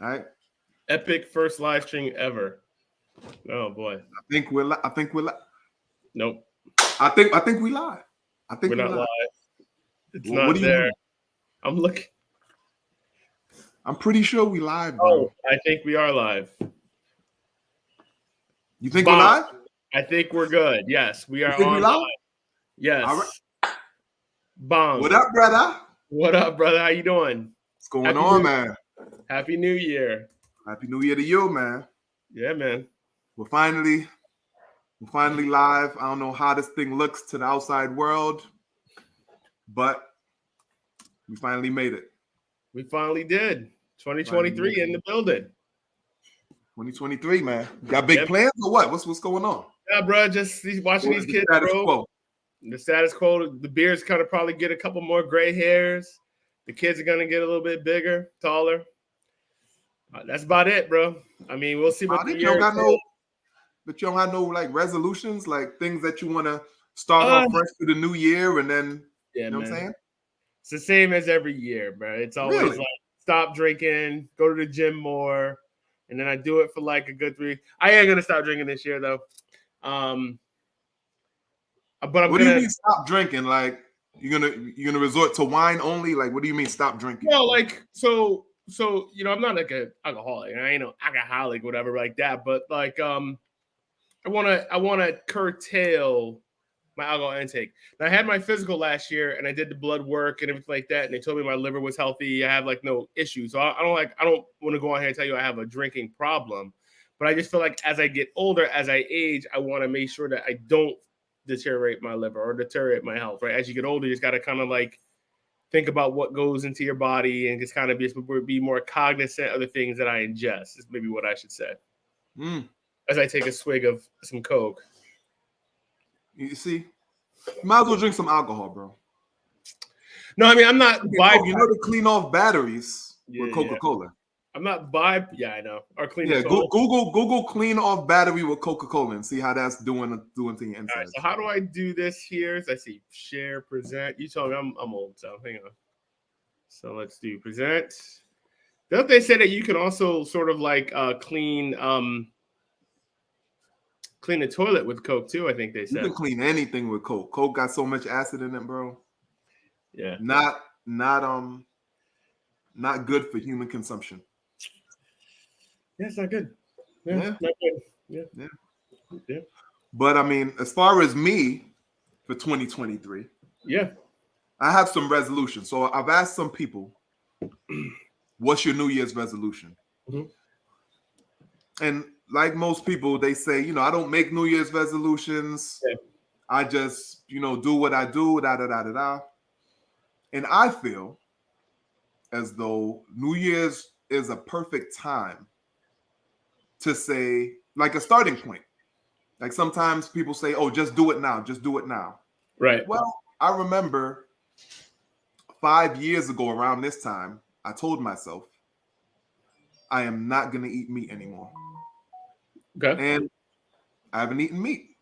All right. Epic first live stream ever. Oh boy. I think we're. Nope. I think we live. I think We're we not live. live. It's Well, what not do you there. mean? I'm looking. I'm pretty sure we live, Oh, bro. I think we are live. You think we're Bomb. live? I think we're good. Yes, we You are think we on live? live. All right. Yes. Bomb. What up, brother? What up, brother? How you doing? What's going Happy on, New- man? Happy New Year. Happy New Year to you, man. Yeah, man. We're finally live. I don't know how this thing looks to the outside world, but we finally made it. We finally did. 2023 in the building. 2023, man. You got big Yeah. plans or what? What's going on? Yeah, bro. Just watching these kids, Status bro. quo. The status quo. The beard's kind of probably get a couple more gray hairs. The kids are gonna get a little bit bigger, taller. That's about it, bro. I mean, we'll see what the You year. don't got no, but you don't have no like resolutions, like things that you want to start off fresh for the new year, and then yeah, you know what I'm saying? It's the same as every year, bro. It's always Really? like stop drinking, go to the gym more, and then I do it for like a good 3 weeks. I ain't gonna stop drinking this year though. But I'm What gonna. do you mean stop drinking? Like you're gonna resort to wine only? Like what do you mean stop drinking? No, like so you know, I'm not like an alcoholic. I ain't no alcoholic, whatever, like that. But like I wanna curtail my alcohol intake. And I had my physical last year, and I did the blood work and everything like that, and they told me my liver was healthy. I have like no issues. So I don't want to go on here and tell you I have a drinking problem, but I just feel like as I get older, as I age, I want to make sure that I don't deteriorate my liver or deteriorate my health. Right, as you get older, you just got to kind of like think about what goes into your body and just kind of be more cognizant of the things that I ingest. Is maybe what I should say. As I take a swig of some Coke. You see, you might as well drink some alcohol, bro. No, I mean I'm not. You know to clean off batteries with Coca-Cola. Yeah. I'm not by. Yeah, I know. Or clean. Yeah, Google clean off battery with Coca-Cola and see how that's doing to your inside. Right, so how do I do this here? So I see share, present. You told me I'm old, so hang on. So let's do present. Don't they say that you can also sort of like clean the toilet with Coke too? I think they said. You can clean anything with Coke. Coke got so much acid in it, bro. Yeah. Not good for human consumption. Yeah, it's not good. Yeah. Not good. Yeah. But I mean, as far as me for 2023, yeah, I have some resolutions. So I've asked some people, what's your New Year's resolution? Mm-hmm. And like most people, they say, you know, I don't make New Year's resolutions. Yeah. I just, you know, do what I do, da. And I feel as though New Year's is a perfect time to say, like a starting point. Like sometimes people say, oh, just do it now. Just do it now. Right. Well, I remember 5 years ago around this time, I told myself, I am not going to eat meat anymore. Okay. And I haven't eaten meat.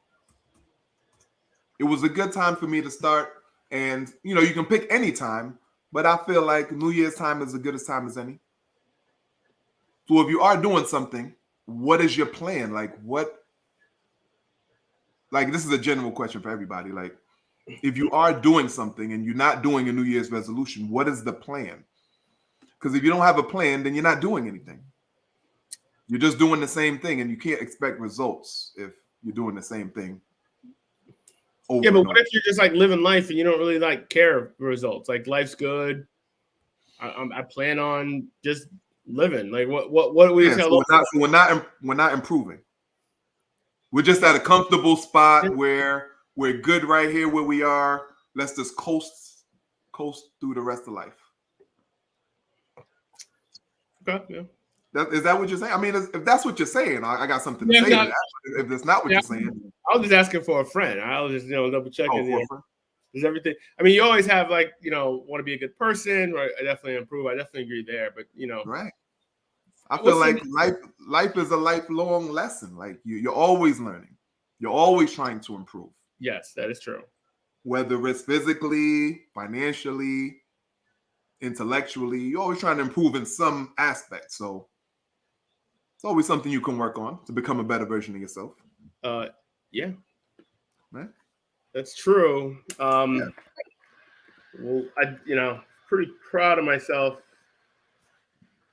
It was a good time for me to start. And, you know, you can pick any time, but I feel like New Year's time is as good a time as any. So if you are doing something, what is your plan? Like this is a general question for everybody. Like, if you are doing something and you're not doing a New Year's resolution, what is the plan? Because if you don't have a plan, then you're not doing anything. You're just doing the same thing, and you can't expect results if you're doing the same thing. Yeah, but what if you're just like living life and you don't really like care results? Like life's good. I plan on just living. Like what do we tell? So we're not improving. We're just at a comfortable spot where we're good right here where we are. Let's just coast through the rest of life. Okay, yeah. Is that what you're saying? I mean, if that's what you're saying, I got something to say to that. If that's not what you're saying, I was just asking for a friend. I was just double checking. There's everything. I mean, you always have like want to be a good person. Right? I definitely improve. I definitely agree there. But right. I feel like life is a lifelong lesson. Like you're always learning. You're always trying to improve. Yes, that is true. Whether it's physically, financially, intellectually, you're always trying to improve in some aspect. So It's always something you can work on to become a better version of yourself. Yeah, Right? that's true. Yeah. Well, pretty proud of myself.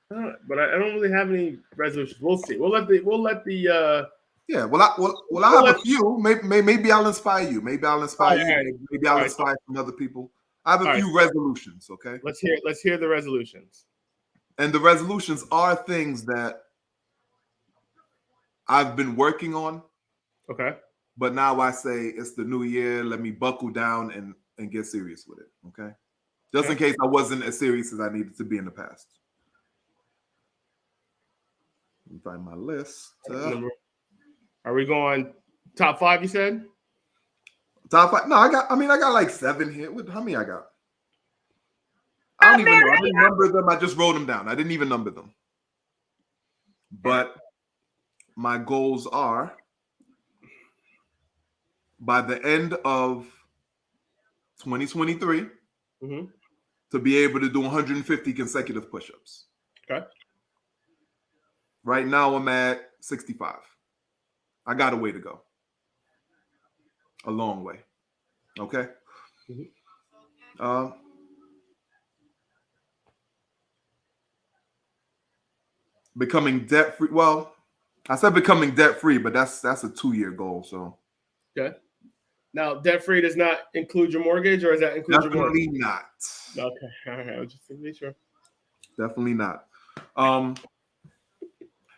But I don't really have any resolutions. We'll see. We'll let the Yeah, I have a few. Maybe I'll inspire you. Maybe I'll inspire you. right. Maybe I'll All right. inspire some other people. I have a All right. few resolutions, okay? Let's hear the resolutions. And the resolutions are things that I've been working on, Okay. but now I say it's the new year. Let me buckle down and get serious with it, okay? Just in case I wasn't as serious as I needed to be in the past. Let me find my list. Are we going top 5? You said top 5. No, I got like 7 here. How many I got? I don't even know. I didn't number them. I just wrote them down. I didn't even number them. But my goals are by the end of 2023 to be able to do 150 consecutive push-ups. Okay. Right now I'm at 65. I got a way to go. A long way. Okay. Becoming debt-free. Well, I said becoming debt-free, but that's a 2-year goal. So okay. Now, debt-free does not include your mortgage, or does that include your mortgage? Definitely not. Okay. All right. I'll just be sure. Definitely not.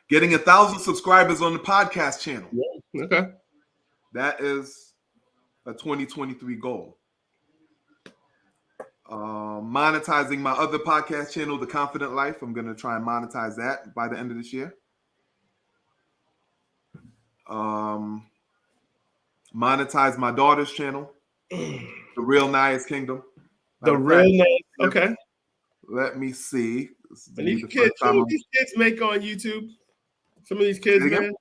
Getting 1,000 subscribers on the podcast channel. Yeah. Okay. That is a 2023 goal. Monetizing my other podcast channel, The Confident Life. I'm going to try and monetize that by the end of this year. Monetize my daughter's channel, The Real Nice Kingdom. Okay. Let me see. And these kids, what do these kids make on YouTube? Some of these kids, man.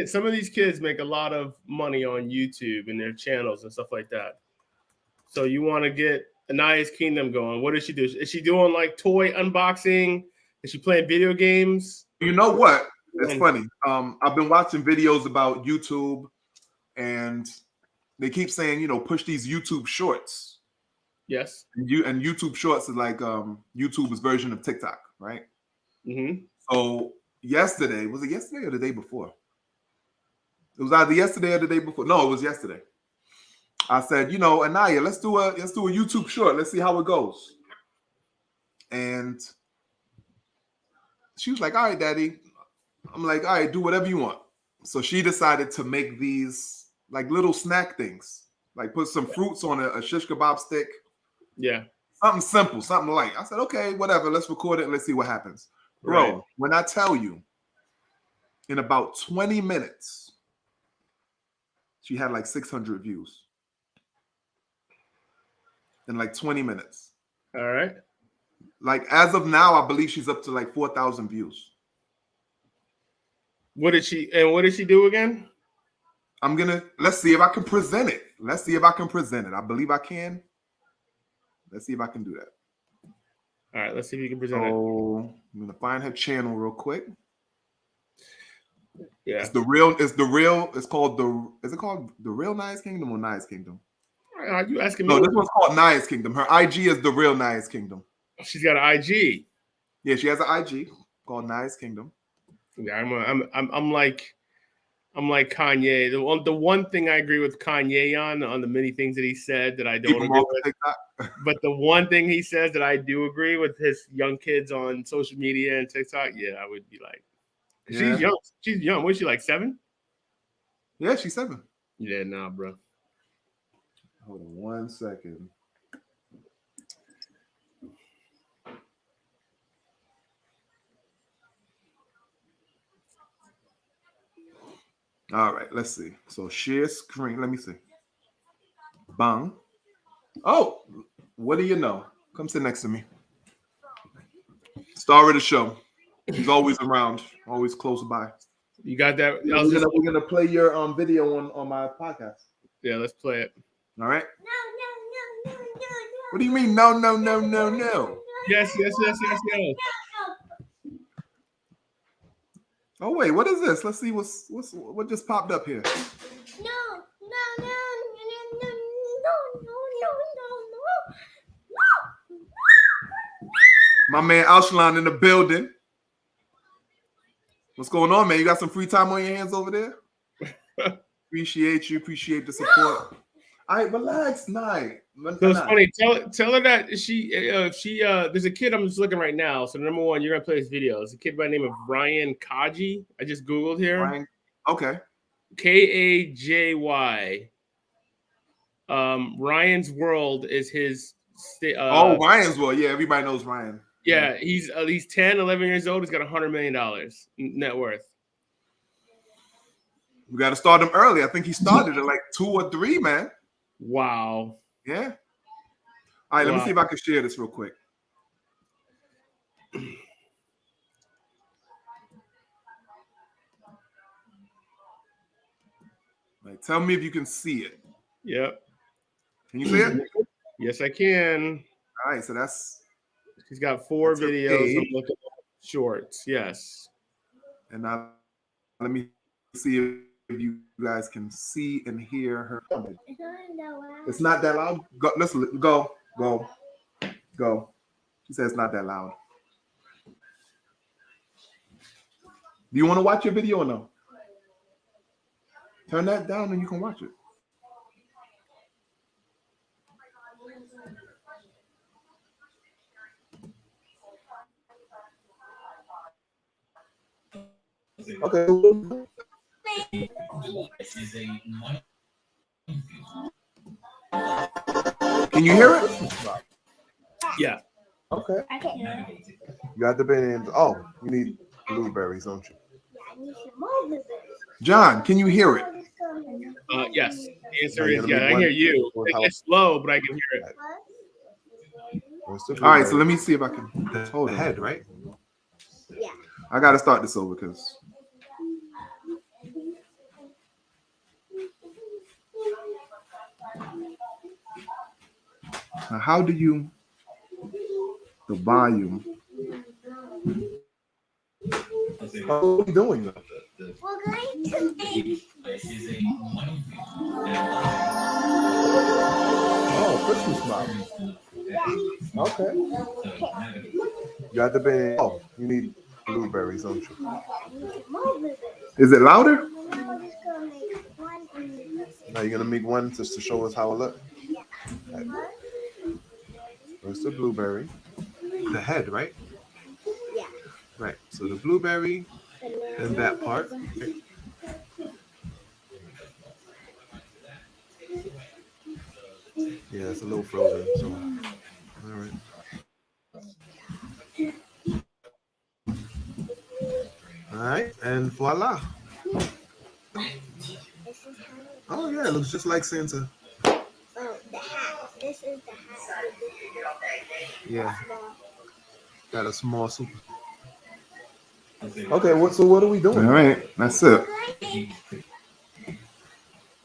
Some of these kids make a lot of money on YouTube and their channels and stuff like that. So you want to get Anaya's Kingdom going. What does she do? Is she doing like toy unboxing? Is she playing video games? You know what? It's funny. I've been watching videos about YouTube, and they keep saying, push these YouTube shorts. Yes. And YouTube shorts is like YouTube's version of TikTok, right? Mm-hmm. So yesterday, was it yesterday or the day before? It was either yesterday or the day before. No, it was yesterday. I said, Anaya, let's do a YouTube short. Let's see how it goes. And she was like, all right, Daddy. I'm like, all right, do whatever you want. So she decided to make these like little snack things, like put some fruits on a shish kebab stick. Yeah. Something simple, something light. I said, okay, whatever. Let's record it and let's see what happens. Bro, right. When I tell you, in about 20 minutes, she had like 600 views. In like 20 minutes. All right. Like as of now, I believe she's up to like 4,000 views. What did she do again? Let's see if I can present it. I believe I can. Let's see if I can do that. All right, let's see if you can present it. I'm gonna find her channel real quick. Yeah. Is it called The Real Nice Kingdom or Nice Kingdom? Are you asking me? No, this one's called Nice Kingdom. Her IG is The Real Nice Kingdom. She's got an IG. Yeah, she has an IG called Nice Kingdom. Yeah, I'm like Kanye. The one thing I agree with Kanye on the many things that he said that I don't agree with. But the one thing he says that I do agree with his young kids on social media and TikTok, yeah, I would be like, she's young. She's young. What is she, like 7? Yeah, she's 7. Yeah, nah, bro. Hold on 1 second. All right, let's see. So share screen. Let me see. Bang. Oh, what do you know? Come sit next to me. Star of the show. He's always around, always close by. You got that? We're gonna play your video on my podcast. Yeah, let's play it. All right. No. What do you mean? No. Yes. Oh wait, what is this? Let's see what just popped up here. No. My man Alshalon in the building. What's going on, man? You got some free time on your hands over there? Appreciate you. Appreciate the support. All right, relax, night. So it's funny. Tell her that there's a kid I'm just looking right now. So number one, you're gonna play this video. It's a kid by the name of Ryan Kaji. I just googled here. Ryan, okay. Kajy. Ryan's World is his. Ryan's World. Yeah, everybody knows Ryan. Yeah, he's 10, 11 years old. He's got $100 million net worth. We got to start him early. I think he started at like 2 or 3, man. Wow. Yeah. All right, let me see if I can share this real quick. Like, tell me if you can see it. Yep. Can you see it? Yes, I can. All right, so that's. He's got 4 videos. I'm looking at shorts. Yes. And now let me see if you guys can see and hear her. It's not that loud. Go, listen, go. She says it's not that loud. Do you want to watch your video or no? Turn that down and you can watch it. Okay. Can you hear it? Yeah. Okay. You got the bananas. Oh, you need blueberries, don't you? John, can you hear it? Yes. The answer is yeah. I can hear you. It's slow, but I can hear it. All right, so let me see if I can hold the head, right? Yeah. I got to start this over because. Now, how do you the volume? How are we doing though? We're going to make Christmas mom. Okay. You got the band. Oh, you need blueberries, don't you? Is it louder? Now you're gonna make one just to show us how it looks. Okay. Where's the blueberry? The head, right? Yeah. Right. So the blueberry and that part. Okay. Yeah, it's a little frozen. So, all right. All right, and voila. Oh yeah, it looks just like Santa. Oh, the hat. This is the hat. Yeah. Got a small super. Okay, so what are we doing? All right, that's it.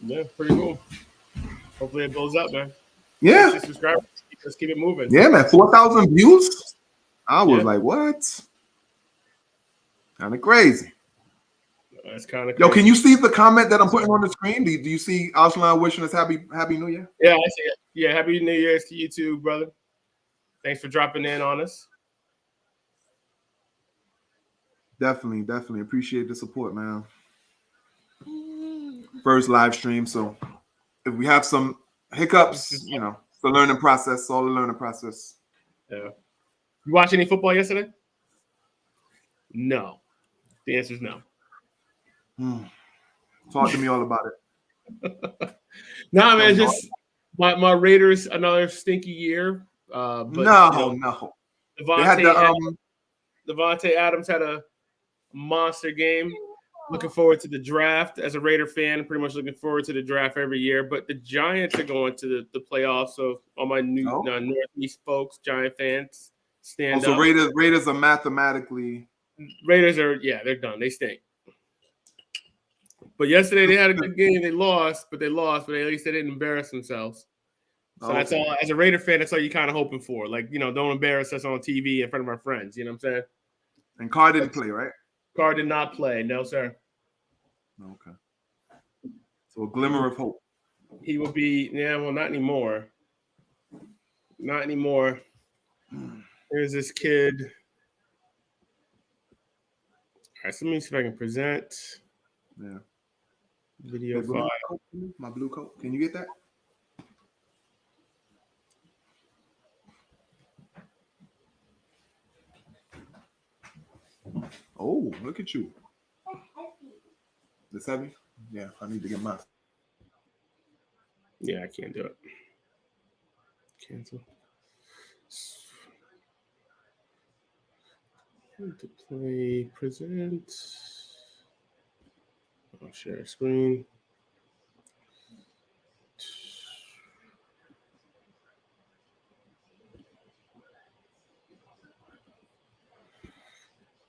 Yeah, pretty cool. Hopefully it blows up, man. Yeah. Subscribers. Let's keep it moving. Yeah, man. 4,000 views. I was like, what? Kind of crazy. That's kind of Yo, can you see the comment that I'm putting on the screen? Do you see Alshalon wishing us happy New Year? Yeah, I see it. Yeah, happy New Year's to you too, brother. Thanks for dropping in on us. Definitely appreciate the support, man. First live stream, so if we have some hiccups, it's the learning process, all the learning process. Yeah. You watch any football yesterday? No. The answer is no. Talk to me all about it. Nah, man, just my Raiders another stinky year. But no. Devontae Adams had a monster game. Looking forward to the draft as a Raider fan. Pretty much looking forward to the draft every year. But the Giants are going to the playoffs. So all my Northeast folks, Giant fans, stand up. So Raiders are mathematically. Raiders are they're done. They stink. But yesterday they had a good game. They lost, but at least they didn't embarrass themselves. So that's all. As a Raider fan, that's all you kind of hoping for. Like, don't embarrass us on TV in front of our friends. You know what I'm saying? And Carr didn't play, right? Carr did not play. No, sir. Okay. So a glimmer of hope. He will be. Yeah, well, not anymore. Not anymore. Here's this kid. All right, so let me see if I can present. Yeah. Video Hey, file. my blue coat. Can you get that? Oh, look at you. It's heavy? Yeah, I need to get mine. Yeah, I can't do it. Cancel. To play, present. I'll share screen.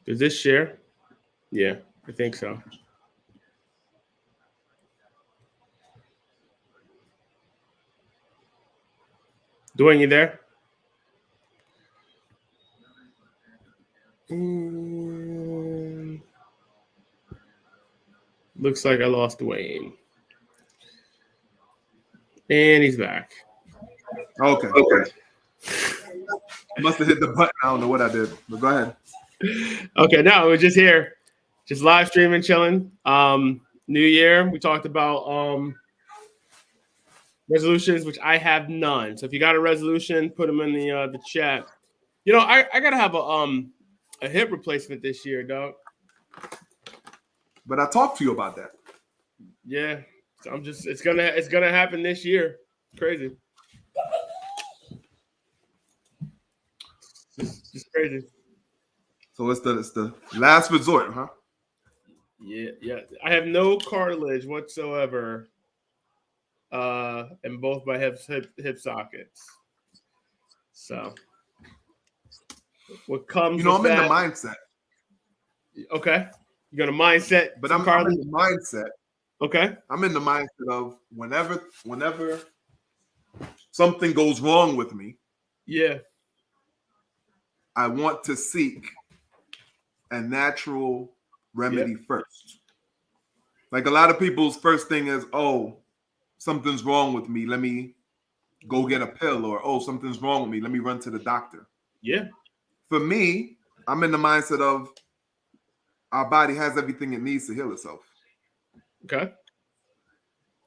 Does this share? Yeah, I think so. Dwayne, you there? Looks like I lost Dwayne. And he's back. Okay. Must have hit the button. I don't know what I did, but go ahead. Okay, no, we're just here. Just live streaming, chilling. New Year, we talked about resolutions, which I have none. So if you got a resolution, put them in the chat. You know, I gotta have a hip replacement this year, dog. But I talked to you about that. Yeah, so it's gonna happen this year. It's crazy. Just crazy. So it's the last resort, huh? Yeah. I have no cartilage whatsoever in both my hip sockets. So what comes? I'm with in the that, mindset. Okay, you got a mindset, but I'm in the mindset. Okay, I'm in the mindset of whenever something goes wrong with me, yeah, I want to seek a natural remedy first. Like a lot of people's first thing is, oh, something's wrong with me. Let me go get a pill, or oh, something's wrong with me. Let me run to the doctor. Yeah. For me, I'm in the mindset of our body has everything it needs to heal itself. Okay.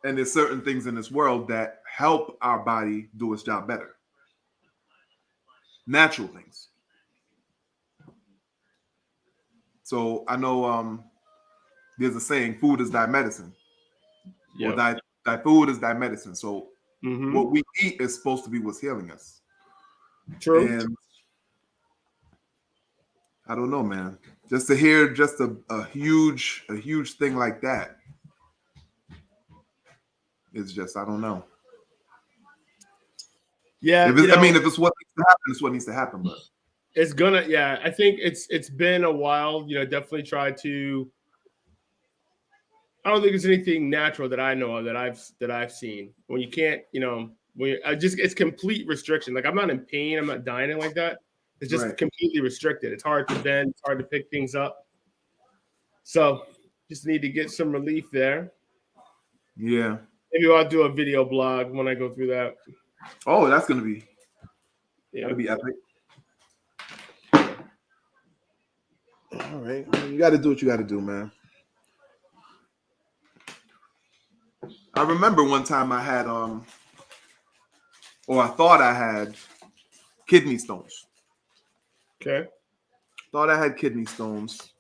And there's certain things in this world that help our body do its job better. Natural things. So I know there's a saying, food is thy medicine. Yep. Or thy food is thy medicine. So what we eat is supposed to be what's healing us. True. And I don't know, man. Just to hear just a huge thing like that. It's just, I don't know. Yeah. If it's what needs to happen, it's what needs to happen. But it's gonna, I think it's been a while. Definitely try to. I don't think there's anything natural that I know of that I've seen. When you can't, it's complete restriction. Like I'm not in pain, I'm not dying like that. It's just completely restricted. It's hard to bend, it's hard to pick things up. So just need to get some relief there. Yeah. Maybe I'll do a video blog when I go through that. Oh, that's gonna be that'll be epic. All right. You gotta do what you gotta do, man. I remember one time I had or I thought I had kidney stones. Okay. Thought I had kidney stones.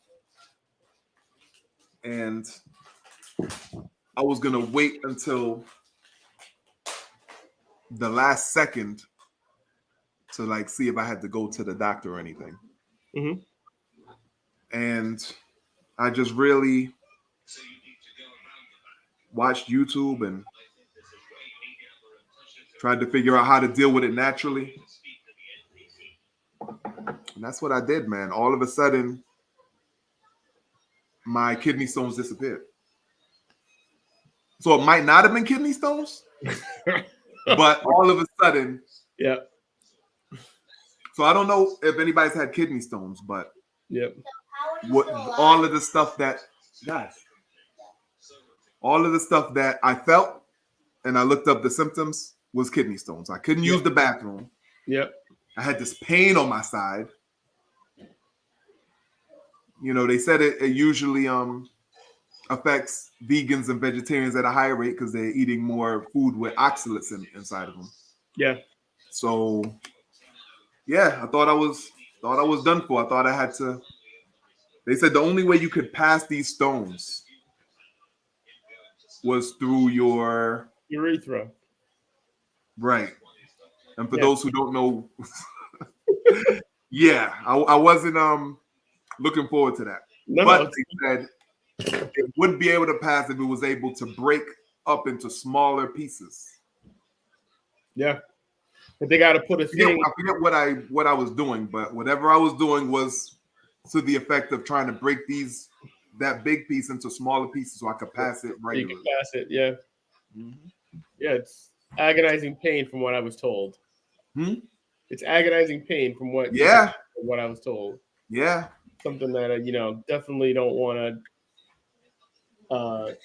And I was gonna wait until the last second to see if I had to go to the doctor or anything. Mm-hmm. And I just really watched YouTube and tried to figure out how to deal with it naturally. And that's what I did, man. All of a sudden, my kidney stones disappeared. So it might not have been kidney stones, but all of a sudden, yeah. So I don't know if anybody's had kidney stones, but what all of the stuff that I felt, and I looked up the symptoms, was kidney stones. I couldn't use the bathroom. Yep. I had this pain on my side. You know, they said it usually affects vegans and vegetarians at a higher rate because they're eating more food with oxalates inside of them. Yeah. So, yeah, I thought I was done for. I thought I had to. They said the only way you could pass these stones was through your urethra. Right. And for those who don't know, yeah, I wasn't looking forward to that. But they said it wouldn't be able to pass if it was able to break up into smaller pieces. Yeah. But they got to put a thing. I forget what I was doing, but whatever I was doing was to the effect of trying to break that big piece into smaller pieces so I could pass it regularly. You can pass it, yeah. Mm-hmm. Yeah, it's agonizing pain from what I was told. It's agonizing pain from what I was told. Yeah. Something that I, definitely don't want to,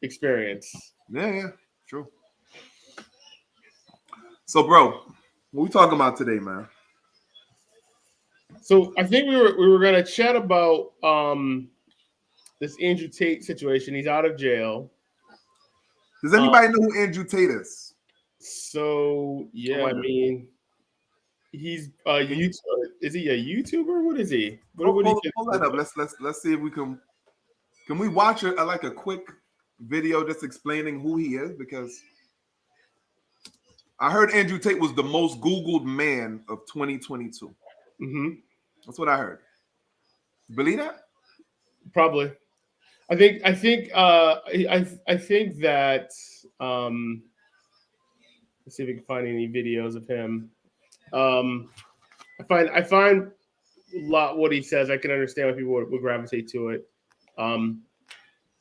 experience. Yeah, true. So, bro, what we talking about today, man? So I think we were gonna chat about this Andrew Tate situation. He's out of jail. Does anybody know who Andrew Tate is? So yeah, I mean, he's a YouTuber. Is he a YouTuber? What is he? Pull that up. Let's see if we can we watch a quick video just explaining who he is, because I heard Andrew Tate was the most Googled man of 2022. That's what I heard. Believe that? Probably. I think that let's see if we can find any videos of him. I find a lot what he says. I can understand why people would gravitate to it.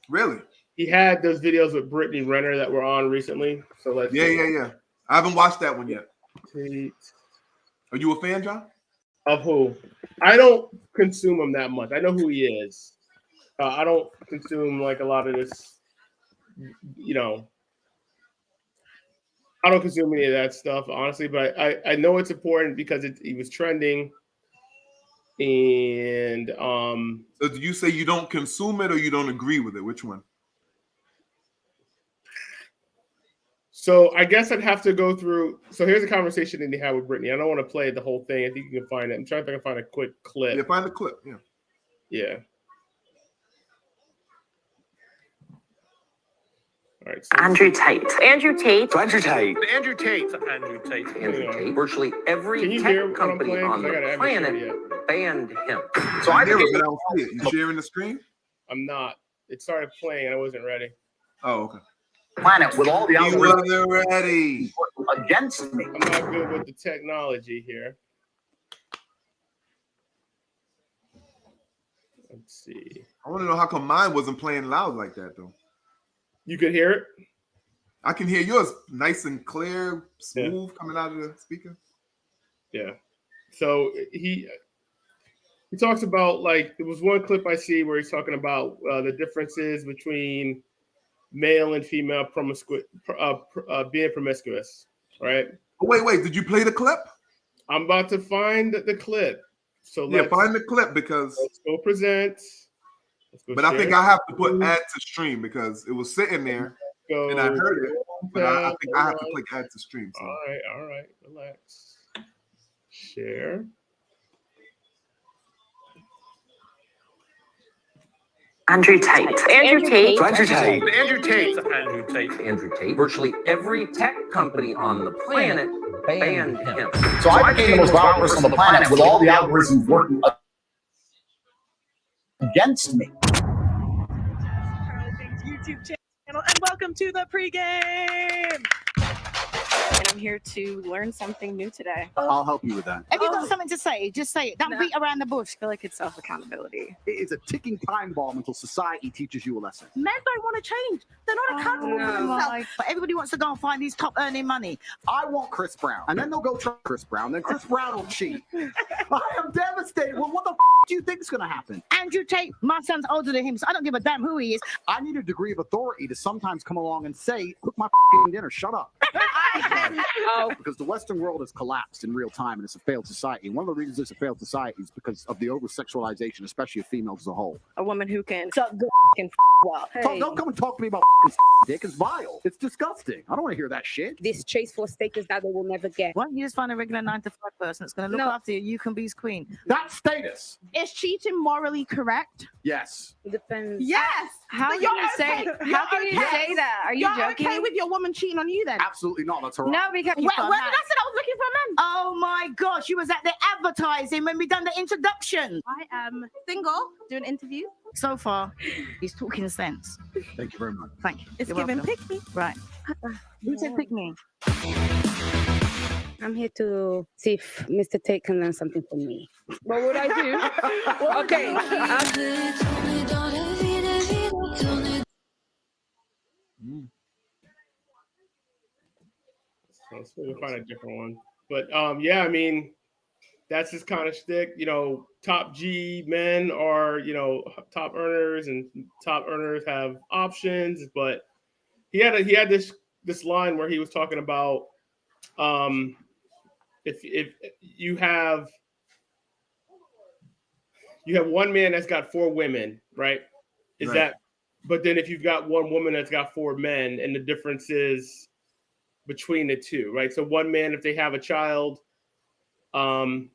Really? He had those videos with Brittany Renner that were on recently. So let's Yeah. I haven't watched that one yet. Tate. Are you a fan, John? Of who? I don't consume him that much. I know who he is. I don't consume like a lot of this, I don't consume any of that stuff, honestly, but I know it's important because he was trending. And so do you say you don't consume it or you don't agree with it? Which one? So I guess I'd have to go through. So here's a conversation that he had with Brittany. I don't want to play the whole thing. I think you can find it. I'm trying to think I can find a quick clip. Yeah, find the clip. Yeah. Yeah. All right. So Andrew Tate. Andrew Tate. Andrew Tate. Andrew Tate. Andrew Tate. Andrew Tate. Virtually every tech company on the planet banned him. So I hear it, but I don't see it. You sharing the screen? I'm not. It started playing and I wasn't ready. Oh, okay. Planet with all the He wasn't ready. against me. I'm not good with the technology here. Let's see. I want to know how come mine wasn't playing loud like that, though. You could hear it? I can hear yours nice and clear, smooth, coming out of the speaker. Yeah. So he talks about, like, there was one clip I see where he's talking about the differences between male and female being promiscuous, right? Oh, wait. Did you play the clip? I'm about to find the clip. So find the clip because let's go present. But I think I have to put add to stream because it was sitting there and I heard it. But I think I have to click add to stream. So. All right. Relax. Share. Andrew Tate. Andrew Tate. Andrew Tate. Andrew Tate. Andrew Tate. Andrew Tate. Virtually every tech company on the planet banned him. So I became the most violent person on the planet with all the algorithms working against me. YouTube channel, and welcome to the pregame. and I'm here to learn something new today. I'll help you with that. If you've got something to say, just say it. Don't beat around the bush. I feel like it's self-accountability. It is a ticking time bomb until society teaches you a lesson. Men don't want to change. They're not accountable for themselves. But everybody wants to go and find these top earning money. I want Chris Brown. And then they'll go try Chris Brown. Then Chris Brown will cheat. I am devastated. Well, what the do you think is going to happen? Andrew Tate, my son's older than him, so I don't give a damn who he is. I need a degree of authority to sometimes come along and say, cook my dinner, shut up. Because the Western world has collapsed in real time and it's a failed society. And one of the reasons it's a failed society is because of the over-sexualization, especially of females as a whole. A woman who can suck good and well. So don't come and talk to me about dick. It's vile. It's disgusting. I don't want to hear that shit. This chase for status that they will never get. Why don't you just find a regular 9-to-5 person that's going to look after you? You can be his queen. That's status. Is cheating morally correct? Yes. It depends. Yes. How can you say that? Are you joking? Okay with your woman cheating on you then? Absolutely not. That's her. No, because when did I say I was looking for a man? Oh my gosh, you was at the advertising when we done the introduction. I am single, doing interviews. So far, he's talking sense. Thank you very much. Thank you. It's You're giving welcome. pick me. Right. Who said pick me? I'm here to see if Mr. Tate can learn something from me. What would I do? Okay. So we'll find a different one. But yeah, I mean, that's his kind of shtick. You know, top G men are, you know, top earners, and top earners have options. But he had this line where he was talking about if you have one man that's got 4 women, right? But then if you've got one woman that's got 4 men, and the difference is between the two, right? So one man, if they have a child, you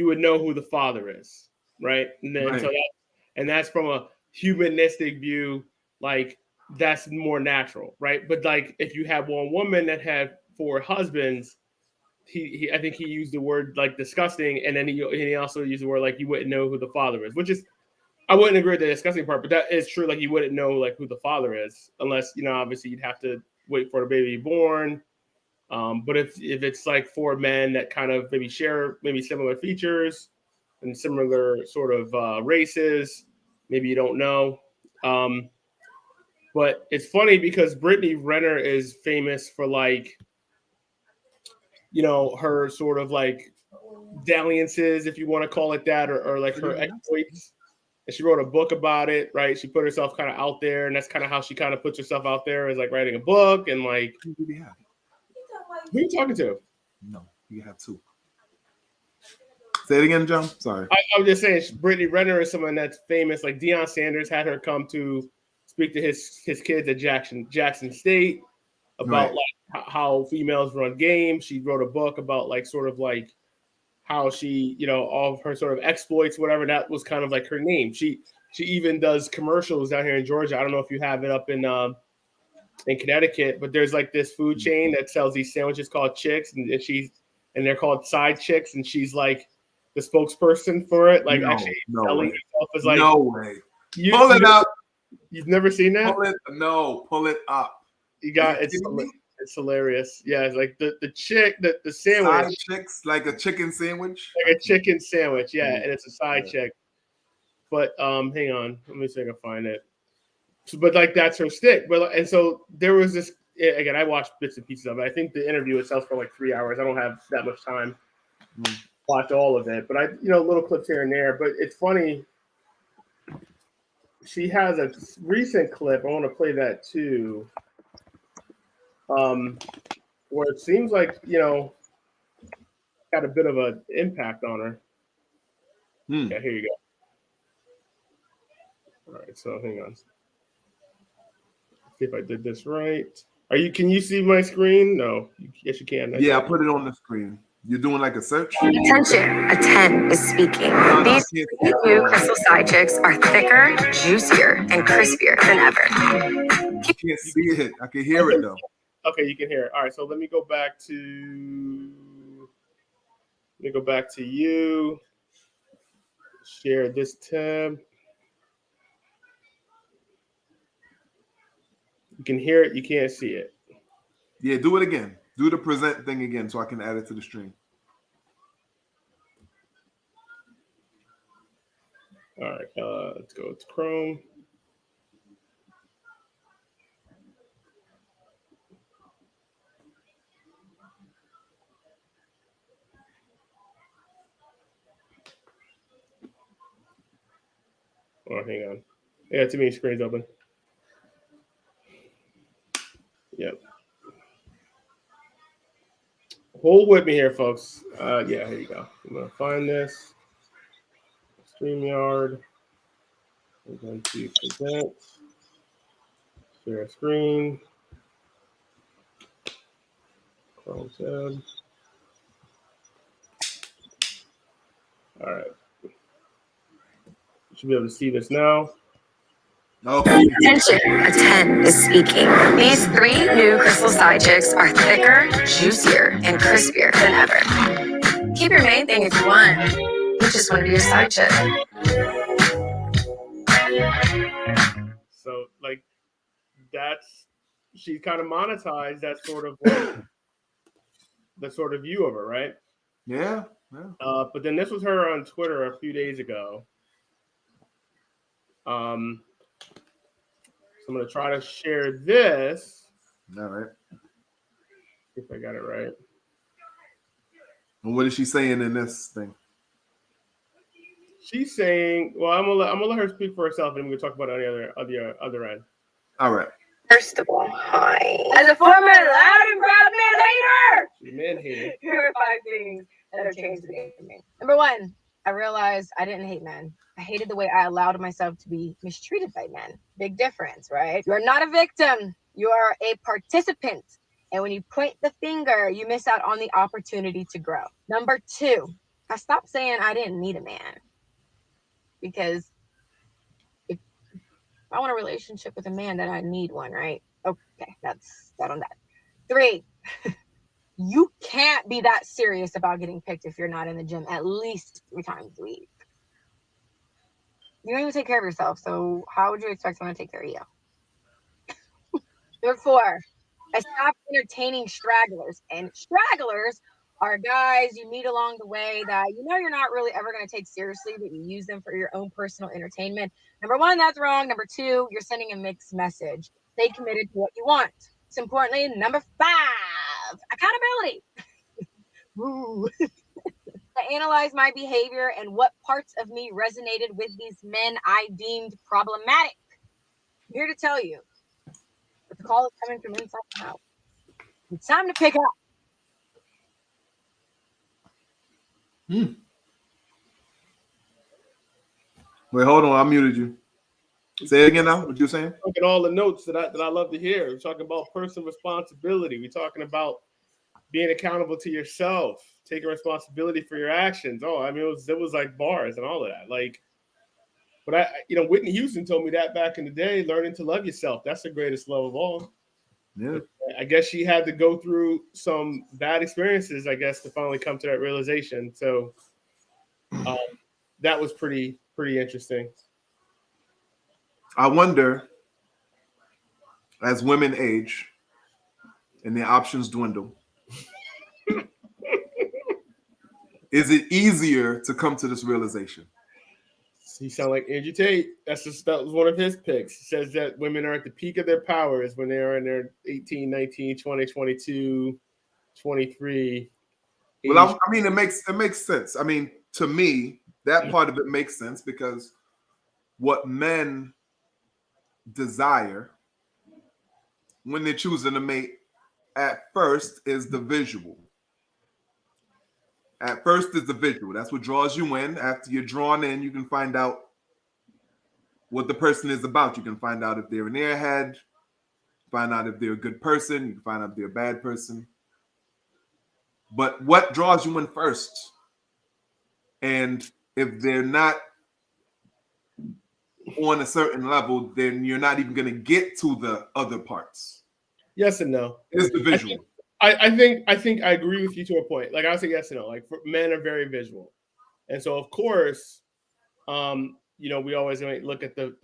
would know who the father is, right? And then that's from a humanistic view, like that's more natural, right? But like if you have one woman that had 4 husbands, I think he used the word like disgusting, and then he also used the word like you wouldn't know who the father is, which is, I wouldn't agree with the disgusting part, but that is true. Like you wouldn't know like who the father is unless, you know, obviously you'd have to wait for the baby to be born. But if it's like 4 men that kind of maybe share maybe similar features and similar sort of races, maybe you don't know. But it's funny because Brittany Renner is famous for like, you know, her sort of like dalliances, if you want to call it that, or like her exploits. And she wrote a book about it, right? She put herself kind of out there, and that's kind of how she kind of puts herself out there, is like writing a book and like. Who are you talking to? No, you have 2. Say it again, John. Sorry. I was just saying, Brittany Renner is someone that's famous. Like Deion Sanders had her come to speak to his kids at Jackson State about like how females run games. She wrote a book about like sort of like how she, you know, all of her sort of exploits, whatever. That was kind of like her name. She even does commercials down here in Georgia. I don't know if you have it up in Connecticut, but there's like this food chain that sells these sandwiches called Chicks, and they're called Side Chicks, and she's like the spokesperson for it. Like selling herself as like, no way. Pull it up. You've never seen that? Pull it up. You got it's hilarious. Yeah, it's like the sandwich. Side chicks, like a chicken sandwich. Like a chicken sandwich, yeah, and it's a side chick. But hang on, let me see if I can find it. So, but like that's her stick. But and so there was this again. I watched bits and pieces of it. I think the interview itself for like 3 hours. I don't have that much time to watch all of it, but I little clips here and there. But it's funny. She has a recent clip. I want to play that too. Where it seems like, got a bit of an impact on her. Yeah, here you go. All right, so hang on. See if I did this right. Can you see my screen? No. Yes, you can. Yeah, I put it on the screen. You're doing like a search? Attention, a 10 is speaking. These new crystal side chicks are thicker, juicier, and crispier than ever. I can't see it. I can hear it though. Okay, you can hear it. All right, so let me go back to you. Share this tab. You can hear it. You can't see it. Yeah, do it again. Do the present thing again so I can add it to the stream. All right, let's go to Chrome. Oh, hang on. I got too many screens open. Yep. Hold with me here, folks. Yeah, here you go. I'm going to find this. StreamYard. I'm going to present. Share screen. Chrome tab. All right. You should be able to see this now. Okay. Attention, a 10 is speaking. These 3 new crystal side chicks are thicker, juicier, and crispier than ever. Keep your main thing if you want. You just want to be your side chick. So, like, she's kind of monetized that sort of like, the sort of view of her, right? Yeah. But then this was her on Twitter a few days ago. So I'm going to try to share this. All right. If I got it right. And what is she saying in this thing? She's saying, well, I'm gonna let her speak for herself, and we're gonna talk about it on the other end. All right. First of all, hi. As a former loud and proud Man hater. here are 5 things that have changed the game for me. Number 1, I realized I didn't hate men. I hated the way I allowed myself to be mistreated by men. Big difference, right? You're not a victim. You are a participant. And when you point the finger, you miss out on the opportunity to grow. Number 2, I stopped saying I didn't need a man. Because if I want a relationship with a man, then I need one, right? Okay, that's that on that. 3, you can't be that serious about getting picked if you're not in the gym at least 3 times a week. You don't even take care of yourself, so how would you expect someone to take care of you? Number 4, I stopped entertaining stragglers. And stragglers are guys you meet along the way that you know you're not really ever going to take seriously, but you use them for your own personal entertainment. Number 1, that's wrong. Number 2, you're sending a mixed message. Stay committed to what you want. Most importantly, number 5, accountability. Woo. I analyzed my behavior and what parts of me resonated with these men I deemed problematic. I'm here to tell you that the call is coming from inside the house. It's time to pick up. Wait, hold on. I muted you. Say it again now. What you saying? Look at all the notes that I love to hear. We're talking about personal responsibility. We're talking about being accountable to yourself, taking responsibility for your actions. Oh, I mean, it was like bars and all of that. Like, but Whitney Houston told me that back in the day, learning to love yourself. That's the greatest love of all. Yeah. I guess she had to go through some bad experiences, I guess, to finally come to that realization. So that was pretty interesting. I wonder, as women age and their options dwindle, is it easier to come to this realization? He sounds like Andrew Tate. That was one of his picks. He says that women are at the peak of their powers when they are in their 18, 19, 20, 22, 23. Well, I mean, it makes sense. I mean, to me, that part of it makes sense because what men desire when they're choosing a mate at first is the visual. At first is the visual. That's what draws you in. After you're drawn in, you can find out what the person is about. You can find out if they're an airhead, find out if they're a good person, you can find out if they're a bad person. But what draws you in first? And if they're not on a certain level, then you're not even going to get to the other parts. Yes and no. It's the visual. I think I agree with you to a point. Like I would say yes and no. Like men are very visual, and so of course, we always look at the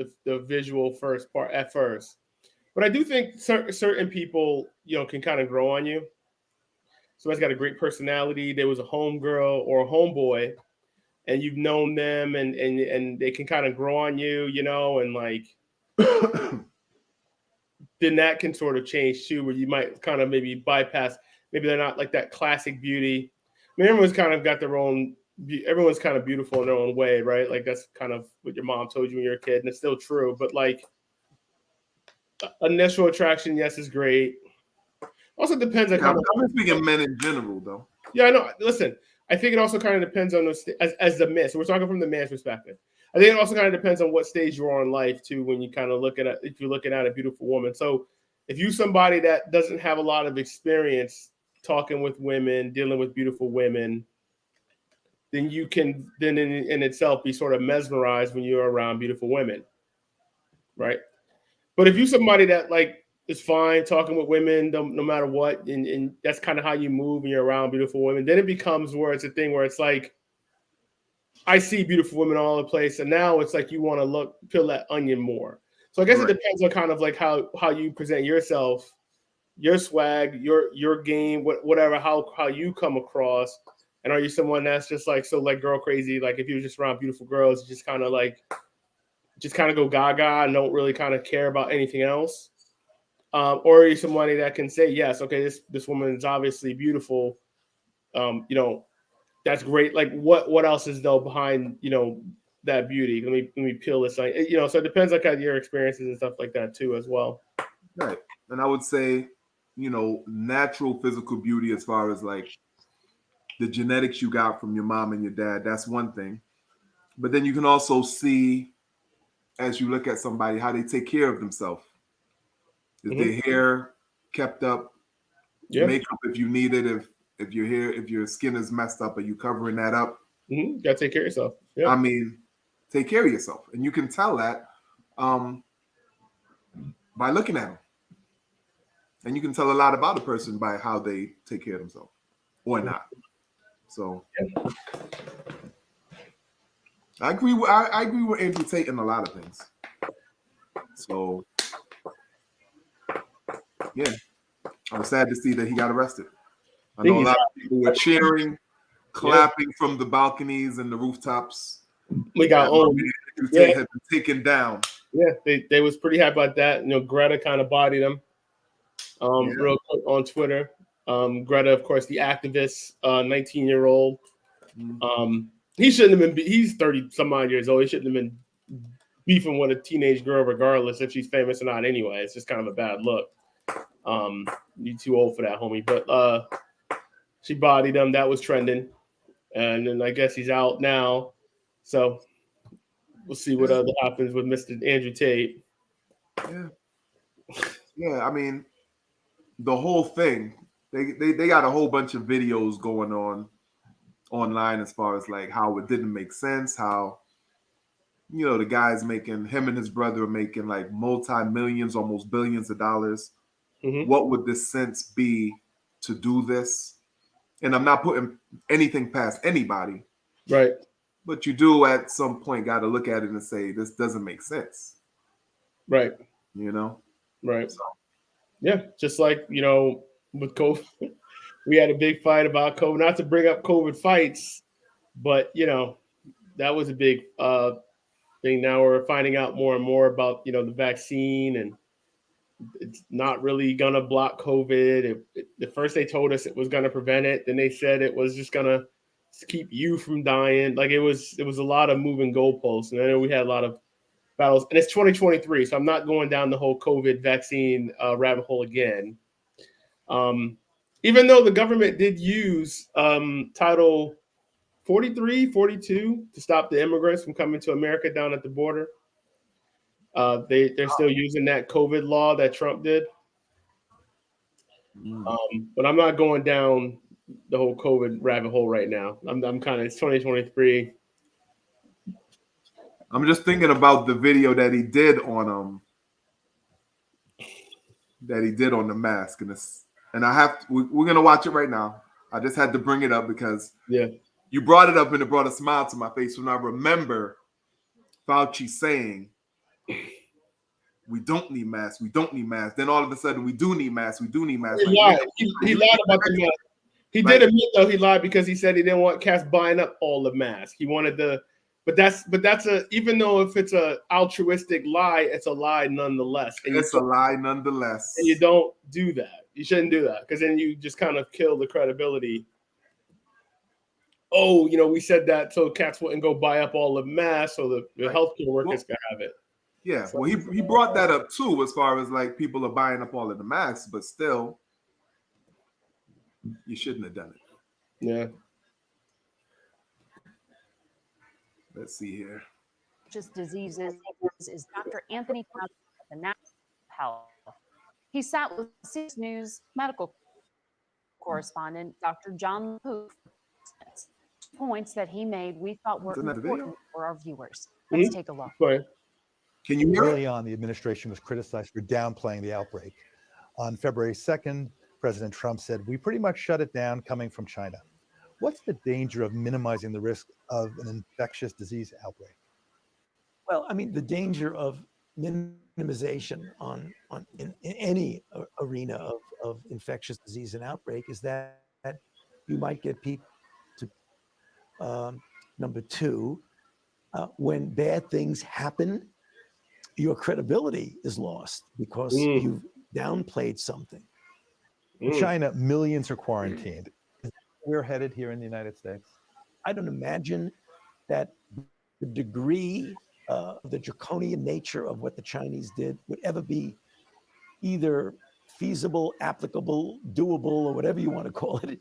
visual first part at first. But I do think certain people, can kind of grow on you. Somebody's got a great personality. There was a homegirl or a homeboy, and you've known them, and they can kind of grow on you, and like, then that can sort of change too, where you might kind of maybe bypass. Maybe they're not like that classic beauty. I mean, everyone's kind of got their own. Everyone's kind of beautiful in their own way, right? Like that's kind of what your mom told you when you were a kid, and it's still true. But like, initial attraction, yes, is great. Also depends on I'm speaking men in general, though. Yeah, I know. Listen, I think it also kind of depends on as the man. So we're talking from the man's perspective. I think it also kind of depends on what stage you're on in life too. When you kind of if you're looking at a beautiful woman. So if you're somebody that doesn't have a lot of experience talking with women, dealing with beautiful women, then you can in itself be sort of mesmerized when you're around beautiful women, right? But if you're somebody that like is fine talking with women no matter what, and that's kind of how you move when you're around beautiful women, then it becomes where it's a thing where it's like, I see beautiful women all over the place, and now it's like you want to peel that onion more. So I guess It depends on kind of like how you present yourself, your swag, your game, whatever, how you come across. And are you someone that's just like so like girl crazy? Like if you're just around beautiful girls, just kind of go gaga and don't really kind of care about anything else? Or are you somebody that can say, yes, okay, this woman is obviously beautiful. That's great. Like what else is though behind, that beauty? Let me peel this. So it depends on kind of your experiences and stuff like that too, as well. Right. And I would say, natural physical beauty as far as like the genetics you got from your mom and your dad, that's one thing. But then you can also see, as you look at somebody, how they take care of themselves. Is their hair kept up? Makeup if you need it. If your skin is messed up, are you covering that up? You gotta take care of yourself. I mean, take care of yourself, and you can tell that by looking at them, and you can tell a lot about a person by how they take care of themselves or not. So I agree with Andrew Tate in a lot of things. So yeah, I'm sad to see that he got arrested. I know a lot of people were cheering, clapping from the balconies and the rooftops. We got owned. Andrew Tate had been taken down. Yeah, they was pretty happy about that. Greta kind of bodied him real quick on Twitter. Greta, of course, the activist, 19-year-old. He shouldn't have been. He's 30 some odd years old. He shouldn't have been beefing with a teenage girl, regardless if she's famous or not. Anyway, it's just kind of a bad look. You're too old for that, homie. But she bodied him. That was trending, and then I guess he's out now. So we'll see what other happens with Mr. Andrew Tate. Yeah. I mean, the whole thing. They got a whole bunch of videos going on online as far as like how it didn't make sense, how the guy's making, him and his brother are making like multi-millions, almost billions of dollars. What would the sense be to do this? And I'm not putting anything past anybody, right? But you do at some point got to look at it and say this doesn't make sense, right? Right. So. Yeah, just like with COVID, we had a big fight about COVID. Not to bring up COVID fights, but that was a big thing. Now we're finding out more and more about the vaccine, and it's not really gonna block COVID. At first they told us it was gonna prevent it. Then they said it was just gonna keep you from dying. Like it was a lot of moving goalposts. And I know we had a lot of battles. And it's 2023, so I'm not going down the whole COVID vaccine rabbit hole again. Even though the government did use Title 43, 42 to stop the immigrants from coming to America down at the border. They're still using that COVID law that Trump did. But I'm not going down the whole COVID rabbit hole right now. I'm kind of, it's 2023. I'm just thinking about the video that he did on the mask, and I have to, we're gonna watch it right now. I just had to bring it up because you brought it up and it brought a smile to my face when I remember Fauci saying we don't need masks. We don't need masks. Then all of a sudden, we do need masks. We do need masks. He lied. He lied about the mask. He did admit though he lied because he said he didn't want cats buying up all the masks. He wanted the, but that's a, even though if it's a altruistic lie, it's a lie nonetheless. And it's a lie nonetheless. And you don't do that. You shouldn't do that because then you just kind of kill the credibility. Oh, you know, we said that so cats wouldn't go buy up all the masks so the healthcare workers can have it. Yeah, well, he brought that up too, as far as like people are buying up all of the masks, but still, you shouldn't have done it. Yeah. Let's see here. Just diseases is Dr. Anthony Fauci of the National Health. He sat with CBS News medical correspondent Dr. John Poop. Points that he made we thought were important for our viewers. Let's take a look. Can you hear Early on, the administration was criticized for downplaying the outbreak. On February 2nd, President Trump said, "We pretty much shut it down coming from China." What's the danger of minimizing the risk of an infectious disease outbreak? Well, I mean, the danger of minimization in any arena of infectious disease and outbreak is that you might get people to, number two, when bad things happen, your credibility is lost because you've downplayed something. In China, millions are quarantined. Is that where we're headed here in the United States? I don't imagine that the degree of the draconian nature of what the Chinese did would ever be either feasible, applicable, doable, or whatever you want to call it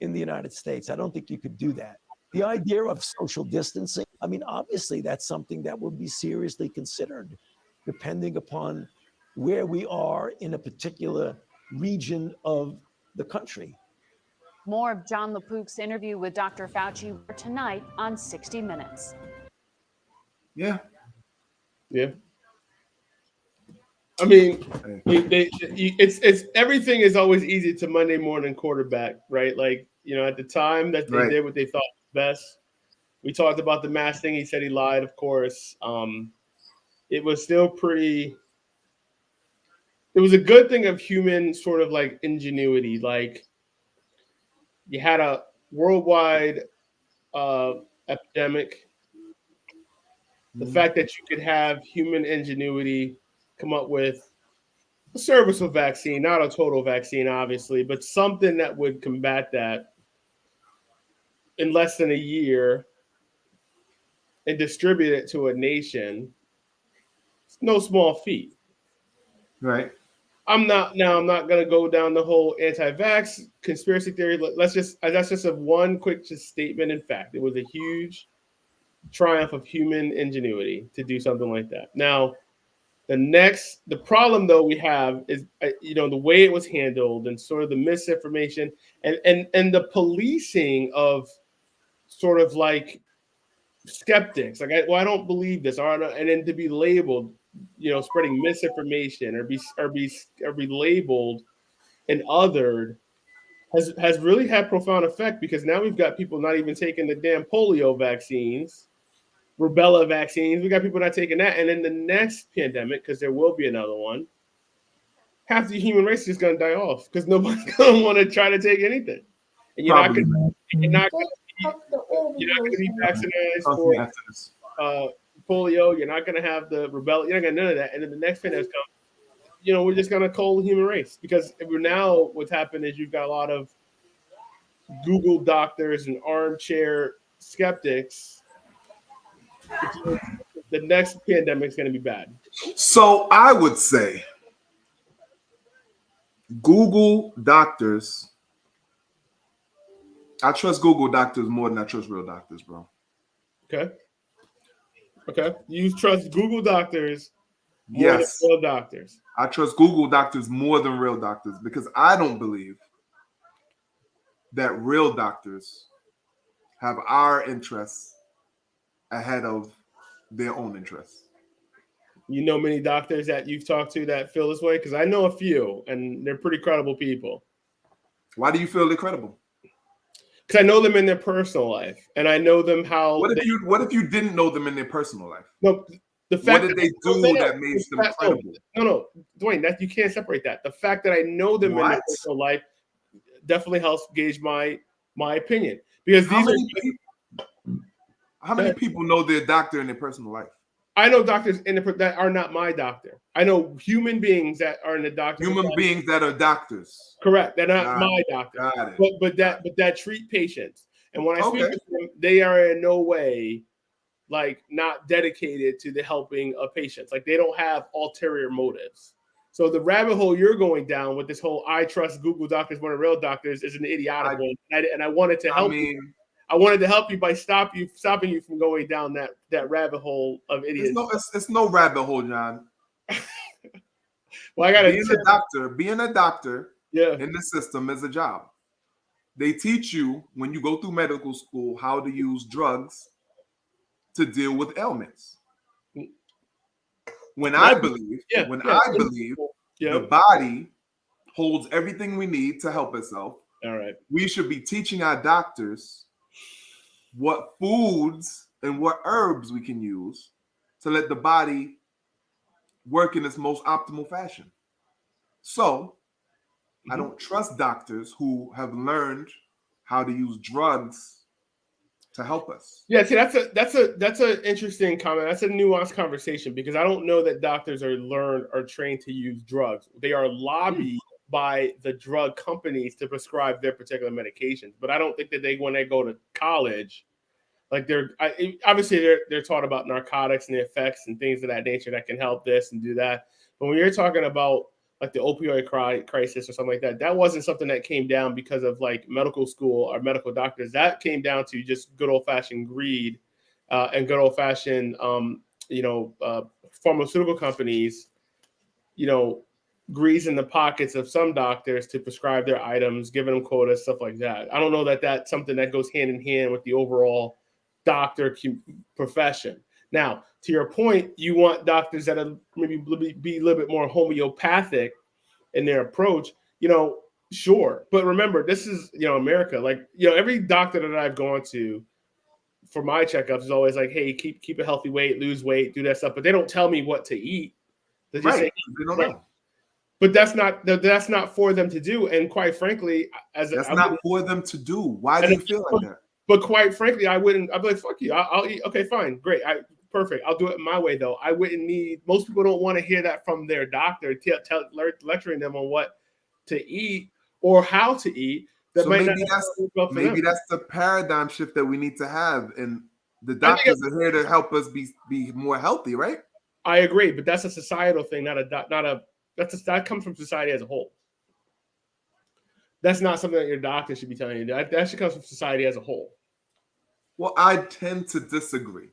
in the United States. I don't think you could do that. The idea of social distancing, I mean, obviously that's something that will be seriously considered depending upon where we are in a particular region of the country. More of John LaPook's interview with Dr. Fauci tonight on 60 Minutes. Yeah. Yeah. I mean, it's everything is always easy to Monday morning quarterback, right? Like, you know, at the time that they did what they thought was best. We talked about the mask thing. He said he lied, of course. It was still pretty. It was a good thing of human sort of like ingenuity. Like, you had a worldwide epidemic. The fact that you could have human ingenuity come up with a serviceable vaccine, not a total vaccine, obviously, but something that would combat that in less than a year and distribute it to a nation. It's no small feat. Right. I'm not going to go down the whole anti-vax conspiracy theory. That's just a one quick just statement. In fact, it was a huge triumph of human ingenuity to do something like that. Now, the problem though we have is, you know, the way it was handled and sort of the misinformation and the policing of sort of like skeptics. Like, I don't believe this, and then to be labeled, you know, spreading misinformation or be labeled and othered has really had profound effect, because now we've got people not even taking the damn polio vaccines, rubella vaccines. We got people not taking that. And then the next pandemic, because there will be another one, half the human race is going to die off because nobody's going to want to try to take anything. And you're not going to be vaccinated for polio. You're not going to have the rubella. You're not going to none of that. And then the next pandemic comes, you know, we're just going to cull the human race, because now what's happened is you've got a lot of Google doctors and armchair skeptics. The next pandemic is going to be bad. So I would say Google doctors. I trust Google doctors more than I trust real doctors, bro. Okay. You trust Google doctors more Yes. than real doctors. I trust Google doctors more than real doctors, because I don't believe that real doctors have our interests ahead of their own interests. You know many doctors that you've talked to that feel this way? Because I know a few, and they're pretty credible people. Why do you feel they're credible? Because I know them in their personal life, and I know them how. What if you didn't know them in their personal life? No, The fact What did that they I know do that made them credible? No, Dwayne, that you can't separate that. The fact that I know them in their What? personal life definitely helps gauge my opinion. Because How these many are people? How many people know their doctor in their personal life? I know doctors that are not my doctor. I know human beings that are in the doctor. Human beings that are doctors. Correct. They're not Got my it. doctor. Got it. But that treat patients. And when I speak Okay. with them, they are in no way like not dedicated to the helping of patients. Like they don't have ulterior motives. So the rabbit hole you're going down with this whole I trust Google doctors more than real doctors is an idiotic one. And I wanted to help you. I wanted to help you by stopping you from going down that rabbit hole of idiots. It's no rabbit hole, John. Well, I gotta being a doctor yeah. in the system is a job. They teach you when you go through medical school how to use drugs to deal with ailments. When I believe the body holds everything we need to help itself. All right. We should be teaching our doctors what foods and what herbs we can use to let the body work in its most optimal fashion. So I don't trust doctors who have learned how to use drugs to help us. Yeah, see, that's an interesting comment. That's a nuanced conversation because I don't know that doctors are trained to use drugs. They are lobbied by the drug companies to prescribe their particular medications. But I don't think that when they go to college, like they're taught about narcotics and the effects and things of that nature that can help this and do that. But when you're talking about like the opioid crisis or something like that, that wasn't something that came down because of like medical school or medical doctors. That came down to just good old fashioned greed and good old fashioned, pharmaceutical companies, greasing the pockets of some doctors to prescribe their items, giving them quotas, stuff like that. I don't know that that's something that goes hand in hand with the overall doctor profession. Now, to your point, you want doctors that are maybe be a little bit more homeopathic in their approach, sure. But remember, this is, America. Like, every doctor that I've gone to for my checkups is always like, hey, keep a healthy weight, lose weight, do that stuff. But they don't tell me what to eat. They just say, they don't know. But that's not for them to do. And quite frankly, not for them to do. Why do you feel like that? But quite frankly, I'd be like, fuck you. I'll eat. Okay, fine. Great. Perfect. I'll do it my way though. I wouldn't need, most people don't want to hear that from their doctor lecturing them on what to eat or how to eat. So maybe that's the paradigm shift that we need to have. And the doctors are here to help us be more healthy, right? I agree, but that's a societal thing, that comes from society as a whole. That's not something that your doctor should be telling you. That should come from society as a whole. Well, I tend to disagree.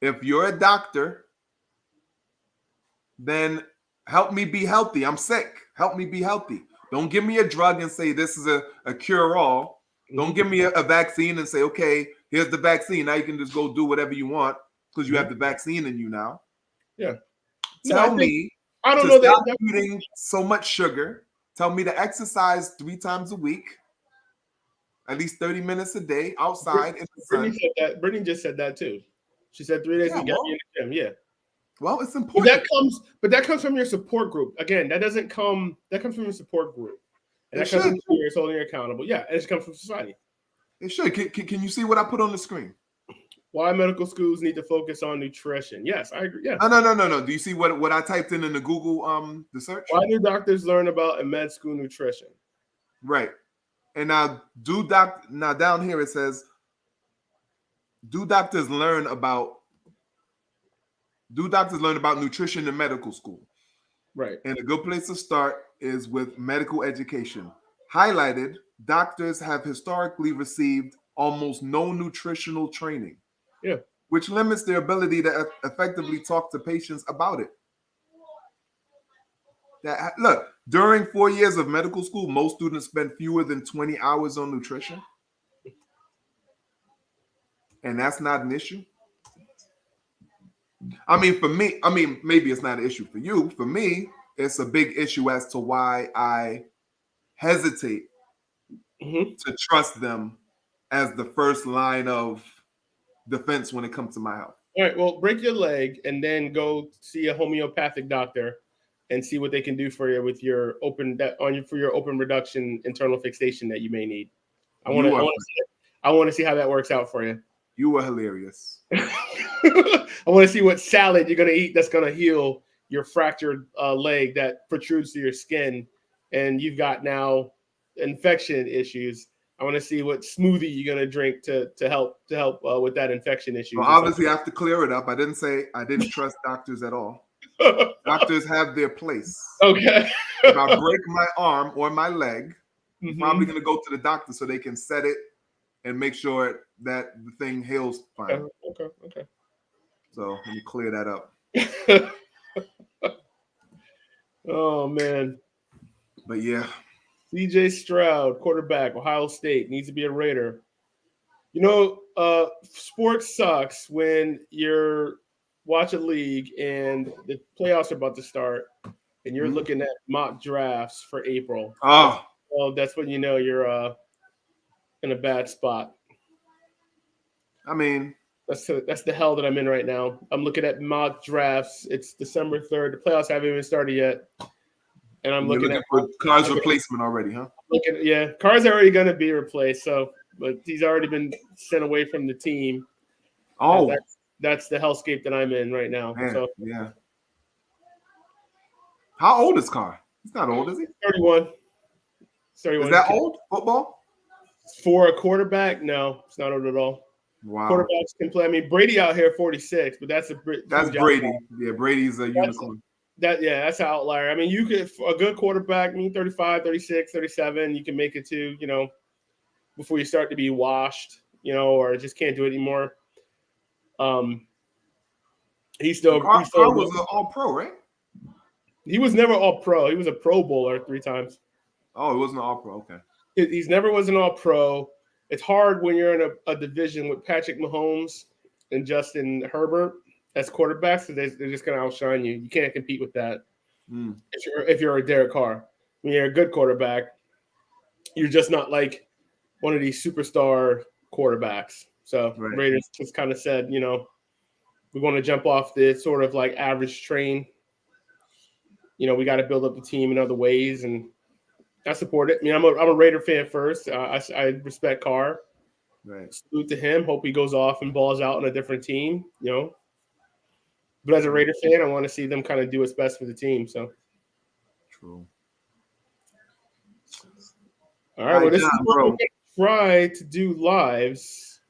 If you're a doctor, then help me be healthy. I'm sick. Help me be healthy. Don't give me a drug and say this is a cure-all. Don't give me a vaccine and say, okay, here's the vaccine. Now you can just go do whatever you want because you have the vaccine in you now. Yeah. Tell me I don't to know stop that eating so much sugar. Tell me to exercise 3 times a week, at least 30 minutes a day outside in the sun. Brittany just said that too. She said 3 days a week. Yeah. Well, it's important. But that comes from your support group. Again, that comes from your support group. And that comes from your holding you accountable. Yeah, it comes from society. It should. Can you see what I put on the screen? Why medical schools need to focus on nutrition. Yes, I agree. Yeah. No. Do you see what I typed in the Google the search? Why do doctors learn about in med school nutrition? Right. And now down here it says, do doctors learn about nutrition in medical school? Right. And a good place to start is with medical education. Highlighted, doctors have historically received almost no nutritional training. Yeah. Which limits their ability to effectively talk to patients about it. Look, during 4 years of medical school, most students spend fewer than 20 hours on nutrition. And that's not an issue. For me, maybe it's not an issue for you. For me, it's a big issue as to why I hesitate to trust them as the first line of defense when it comes to my health. All right. Well, break your leg and then go see a homeopathic doctor and see what they can do for you with your for your open reduction internal fixation that you may need. I want to see how that works out for you. You were hilarious. I want to see what salad you're gonna eat that's gonna heal your fractured leg that protrudes through your skin, and you've got now infection issues. I want to see what smoothie you're gonna drink to help with that infection issue. Well, obviously, I have to clear it up. I didn't say I didn't trust doctors at all. Doctors have their place. Okay. If I break my arm or my leg, I'm probably gonna go to the doctor so they can set it and make sure that the thing heals fine. Okay. So let me clear that up. Oh man. But yeah. CJ Stroud, quarterback, Ohio State, needs to be a Raider. You know, sports sucks when you're watch a league and the playoffs are about to start and you're looking at mock drafts for April. Oh. Well, that's when you know you're in a bad spot. I mean, that's the hell that I'm in right now. I'm looking at mock drafts. It's December 3rd. The playoffs haven't even started yet. And I'm looking at for Carr's replacement already, huh? Carr's already going to be replaced. But he's already been sent away from the team. Oh, that's the hellscape that I'm in right now. Man, so yeah. How old is Carr? He's not old, is he? 31. 31. Is that old football? For a quarterback? No, it's not old at all. Wow. Quarterbacks can play. I mean, Brady out here 46, but that's Brady. Yeah, Brady's a unicorn. That's an outlier. I mean, you could a good quarterback, 35, 36, 37, you can make it to, before you start to be washed, or just can't do it anymore. He's still Carr was an all-pro, right? He was never all-pro. He was a Pro Bowler 3 times. Oh, he wasn't an all-pro. Okay. He's never was an all-pro. It's hard when you're in a division with Patrick Mahomes and Justin Herbert as quarterbacks, because they're just going to outshine you. You can't compete with that. If you're a Derek Carr. When you're a good quarterback, you're just not like one of these superstar quarterbacks. So Raiders just kind of said, we want to jump off this sort of like average train. We got to build up the team in other ways, and I support it. I mean, I'm a Raider fan first. I respect Carr. Right. Salute to him. Hope he goes off and balls out on a different team. But as a Raider fan, I want to see them kind of do what's best for the team. So. True. All right. Well, this is what we're going to try to do lives.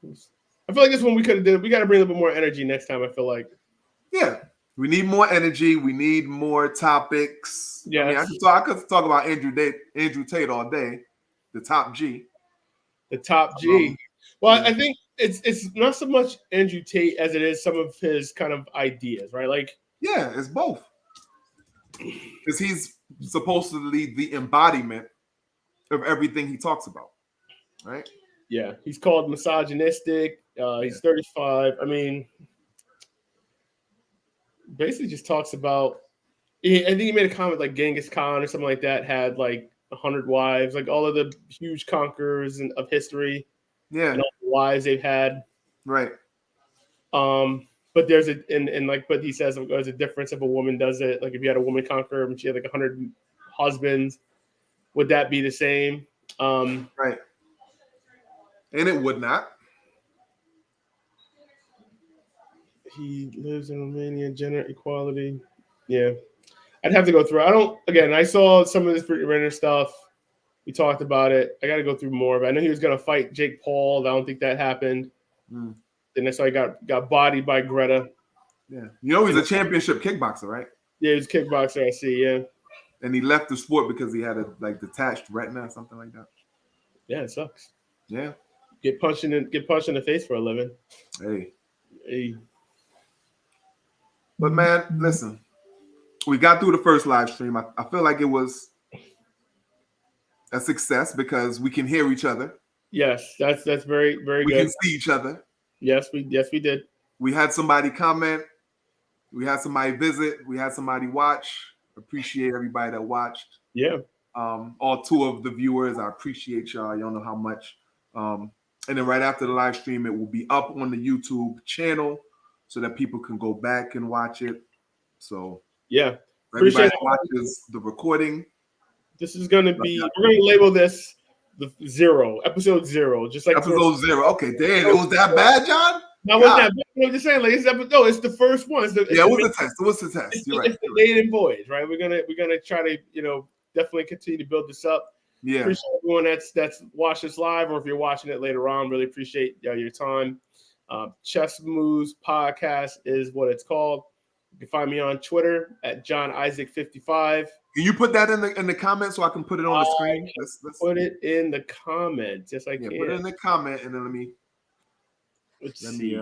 I feel like this one we could have did. We got to bring a little bit more energy next time. I feel like. Yeah. We need more energy. We need more topics. Yeah, I mean, I could talk about Andrew Tate all day. The top G. The top G. Well, I think it's not so much Andrew Tate as it is some of his kind of ideas, right? Like, yeah, it's both. Because he's supposedly the embodiment of everything he talks about, right? Yeah, he's called misogynistic. He's 35. I mean, basically just talks about. I think he made a comment like Genghis Khan or something like that had like 100 wives, like all of the huge conquerors of history. Yeah, and all the wives they've had. Right. But there's but he says there's a difference if a woman does it. Like if you had a woman conquer and she had like 100 husbands, would that be the same? Right. And it would not. He lives in Romania, gender equality. Yeah. I'd have to go through. I saw some of this Renner stuff. We talked about it. I got to go through more, but I know he was going to fight Jake Paul. I don't think that happened. Then that's why he got bodied by Greta. Yeah. He's a championship kickboxer, right? Yeah, he's a kickboxer, I see, yeah. And he left the sport because he had a detached retina or something like that. Yeah, it sucks. Yeah. Get punched in the face for a living. Hey. But man, listen. We got through the first live stream. I feel like it was a success because we can hear each other. Yes, that's very, very good. We can see each other. Yes, we did. We had somebody comment. We had somebody visit. We had somebody watch. Appreciate everybody that watched. Yeah. All 2 of the viewers, I appreciate y'all. Y'all know how much. And then right after the live stream, it will be up on the YouTube channel. so that people can go back and watch it. So yeah, everybody appreciate it. watches the recording. This is going to be, we're going to label this the 0, episode 0, just like episode 0. Okay, damn, it was that bad, John? No, it wasn't that bad. I'm just saying, like, it's the first one. It's it was the test. It was the test. You're right. It's the maiden voyage, right? We're gonna try to, definitely continue to build this up. Yeah. Appreciate everyone that's watched this live, or if you're watching it later on. Really appreciate your time. Chess Moves Podcast is what it's called. You can find me on Twitter at JohnIsaac55. Can you put that in the comments so I can put it on the screen? Let's put it in the comments. Yes, I can. Put it in the comment, and then let me. Let's let see. me.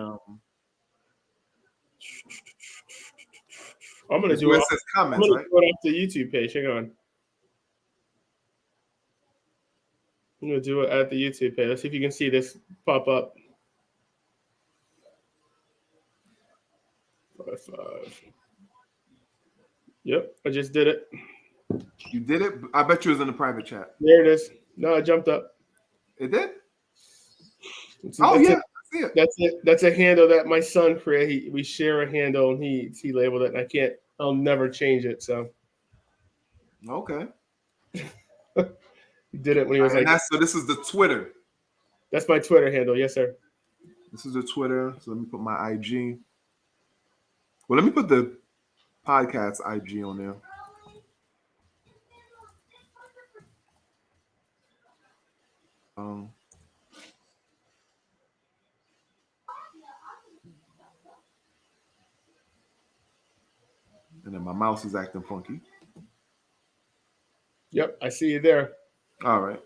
I'm gonna do it. It Says comments, I'm gonna right? do it off the YouTube page. Hang on. I'm gonna do it at the YouTube page. Let's see if you can see this pop up. 5. Yep, I just did it. You did it? I bet you it was in the private chat. There it is. No, it jumped up. It did? I see it. That's it. That's a handle that my son created. We share a handle, and he labeled it, and I'll never change it. So okay. He did it when he was so this is the Twitter. That's my Twitter handle. Yes, sir. This is the Twitter. So let me put my IG. Well, let me put the podcast IG on there. And then my mouse is acting funky. Yep, I see you there. All right.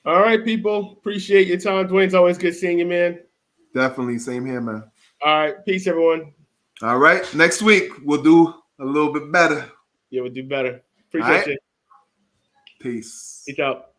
All right, people. Appreciate your time. Dwayne's always good seeing you, man. Definitely. Same here, man. All right. Peace, everyone. All right. Next week, we'll do a little bit better. Yeah, we'll do better. Appreciate you. Peace. Peace out.